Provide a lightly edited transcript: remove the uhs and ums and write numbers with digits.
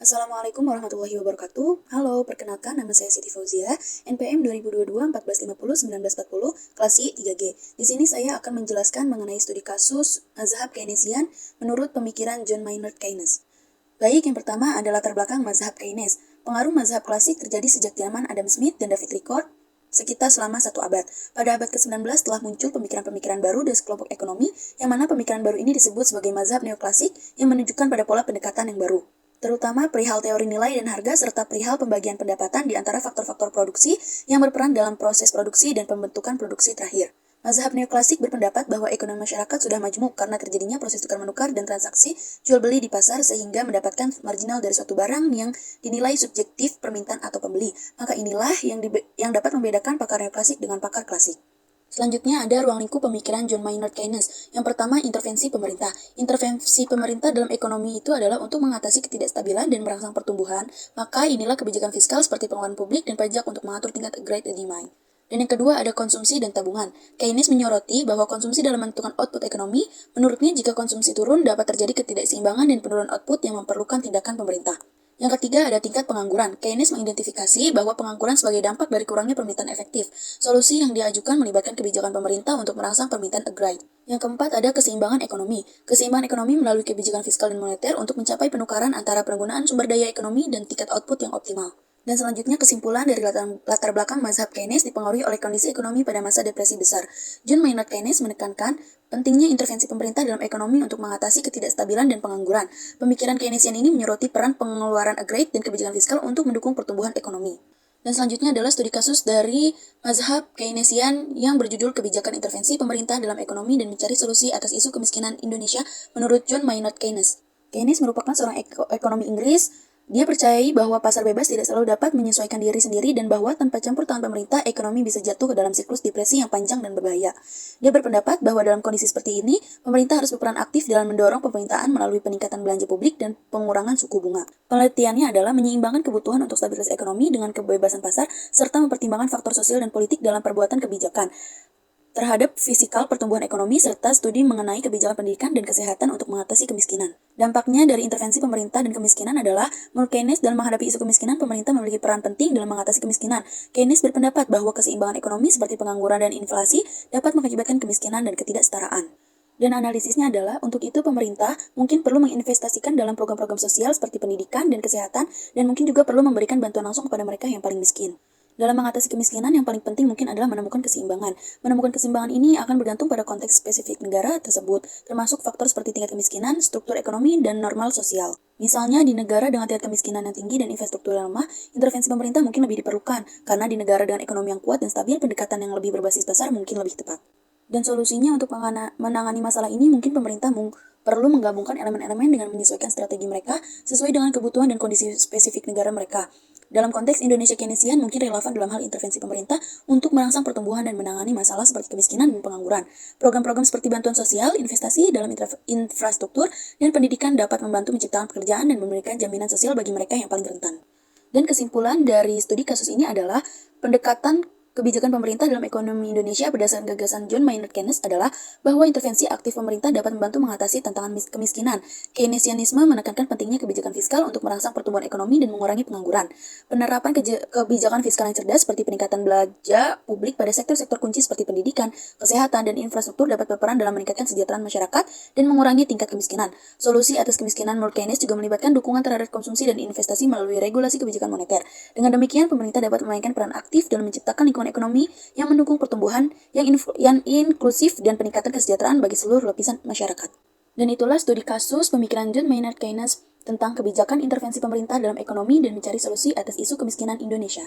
Assalamualaikum warahmatullahi wabarakatuh. Halo, perkenalkan nama saya Siti Fauzia, NPM 2022 1450 1940, kelas I 3G. Di sini saya akan menjelaskan mengenai studi kasus mazhab Keynesian menurut pemikiran John Maynard Keynes. Baik, yang pertama adalah latar belakang mazhab Keynes. Pengaruh mazhab klasik terjadi sejak zaman Adam Smith dan David Ricardo sekitar selama 1 abad. Pada abad ke-19 telah muncul pemikiran-pemikiran baru dari sekelompok ekonomi, yang mana pemikiran baru ini disebut sebagai mazhab neoklasik yang menunjukkan pada pola pendekatan yang baru, terutama perihal teori nilai dan harga serta perihal pembagian pendapatan di antara faktor-faktor produksi yang berperan dalam proses produksi dan pembentukan produksi terakhir. Mazhab neoklasik berpendapat bahwa ekonomi masyarakat sudah majmuk karena terjadinya proses tukar-menukar dan transaksi jual-beli di pasar sehingga mendapatkan marginal dari suatu barang yang dinilai subjektif permintaan atau pembeli. Maka inilah yang dapat membedakan pakar neoklasik dengan pakar klasik. Selanjutnya ada ruang lingkup pemikiran John Maynard Keynes. Yang pertama, intervensi pemerintah. Intervensi pemerintah dalam ekonomi itu adalah untuk mengatasi ketidakstabilan dan merangsang pertumbuhan, maka inilah kebijakan fiskal seperti pengeluaran publik dan pajak untuk mengatur tingkat aggregate demand. Dan yang kedua ada konsumsi dan tabungan. Keynes menyoroti bahwa konsumsi dalam menentukan output ekonomi, menurutnya jika konsumsi turun dapat terjadi ketidakseimbangan dan penurunan output yang memerlukan tindakan pemerintah. Yang ketiga ada tingkat pengangguran. Keynes mengidentifikasi bahwa pengangguran sebagai dampak dari kurangnya permintaan efektif. Solusi yang diajukan melibatkan kebijakan pemerintah untuk merangsang permintaan aggregate. Yang keempat ada keseimbangan ekonomi. Keseimbangan ekonomi melalui kebijakan fiskal dan moneter untuk mencapai penukaran antara penggunaan sumber daya ekonomi dan tingkat output yang optimal. Dan selanjutnya kesimpulan dari latar belakang mazhab Keynes dipengaruhi oleh kondisi ekonomi pada masa depresi besar. John Maynard Keynes menekankan pentingnya intervensi pemerintah dalam ekonomi untuk mengatasi ketidakstabilan dan pengangguran. Pemikiran Keynesian ini menyoroti peran pengeluaran aggregate dan kebijakan fiskal untuk mendukung pertumbuhan ekonomi. Dan selanjutnya adalah studi kasus dari mazhab Keynesian yang berjudul Kebijakan Intervensi Pemerintah dalam Ekonomi dan Mencari Solusi Atas Isu Kemiskinan Indonesia menurut John Maynard Keynes. Keynes merupakan seorang ekonomi Inggris. Dia percayai bahwa pasar bebas tidak selalu dapat menyesuaikan diri sendiri dan bahwa tanpa campur tangan pemerintah, ekonomi bisa jatuh ke dalam siklus depresi yang panjang dan berbahaya. Dia berpendapat bahwa dalam kondisi seperti ini, pemerintah harus berperan aktif dalam mendorong pemerintahan melalui peningkatan belanja publik dan pengurangan suku bunga. Penelitiannya adalah menyeimbangkan kebutuhan untuk stabilitas ekonomi dengan kebebasan pasar, serta mempertimbangkan faktor sosial dan politik dalam perbuatan kebijakan terhadap fisikal pertumbuhan ekonomi serta studi mengenai kebijakan pendidikan dan kesehatan untuk mengatasi kemiskinan. Dampaknya dari intervensi pemerintah dan kemiskinan adalah, menurut Keynes, dalam menghadapi isu kemiskinan, pemerintah memiliki peran penting dalam mengatasi kemiskinan. Keynes berpendapat bahwa keseimbangan ekonomi seperti pengangguran dan inflasi dapat mengakibatkan kemiskinan dan ketidaksetaraan. Dan analisisnya adalah, untuk itu pemerintah mungkin perlu menginvestasikan dalam program-program sosial seperti pendidikan dan kesehatan, dan mungkin juga perlu memberikan bantuan langsung kepada mereka yang paling miskin. Dalam mengatasi kemiskinan, yang paling penting mungkin adalah menemukan keseimbangan. Menemukan keseimbangan ini akan bergantung pada konteks spesifik negara tersebut, termasuk faktor seperti tingkat kemiskinan, struktur ekonomi, dan normal sosial. Misalnya, di negara dengan tingkat kemiskinan yang tinggi dan infrastruktur yang lemah, intervensi pemerintah mungkin lebih diperlukan, karena di negara dengan ekonomi yang kuat dan stabil, pendekatan yang lebih berbasis pasar mungkin lebih tepat. Dan solusinya untuk menangani masalah ini, mungkin pemerintah perlu menggabungkan elemen-elemen dengan menyesuaikan strategi mereka sesuai dengan kebutuhan dan kondisi spesifik negara mereka. Dalam konteks Indonesia Keynesian mungkin relevan dalam hal intervensi pemerintah untuk merangsang pertumbuhan dan menangani masalah seperti kemiskinan dan pengangguran. Program-program seperti bantuan sosial, investasi dalam infrastruktur, dan pendidikan dapat membantu menciptakan pekerjaan dan memberikan jaminan sosial bagi mereka yang paling rentan. Dan kesimpulan dari studi kasus ini adalah pendekatan kebijakan pemerintah dalam ekonomi Indonesia berdasarkan gagasan John Maynard Keynes adalah bahwa intervensi aktif pemerintah dapat membantu mengatasi tantangan kemiskinan. Keynesianisme menekankan pentingnya kebijakan fiskal untuk merangsang pertumbuhan ekonomi dan mengurangi pengangguran. Penerapan kebijakan fiskal yang cerdas seperti peningkatan belanja publik pada sektor-sektor kunci seperti pendidikan, kesehatan, dan infrastruktur dapat berperan dalam meningkatkan kesejahteraan masyarakat dan mengurangi tingkat kemiskinan. Solusi atas kemiskinan menurut Keynes juga melibatkan dukungan terhadap konsumsi dan investasi melalui regulasi kebijakan moneter. Dengan demikian, pemerintah dapat memainkan peran aktif dalam menciptakan lingkungan ekonomi yang mendukung pertumbuhan yang inklusif dan peningkatan kesejahteraan bagi seluruh lapisan masyarakat. Dan itulah studi kasus pemikiran John Maynard Keynes tentang kebijakan intervensi pemerintah dalam ekonomi dan mencari solusi atas isu kemiskinan Indonesia.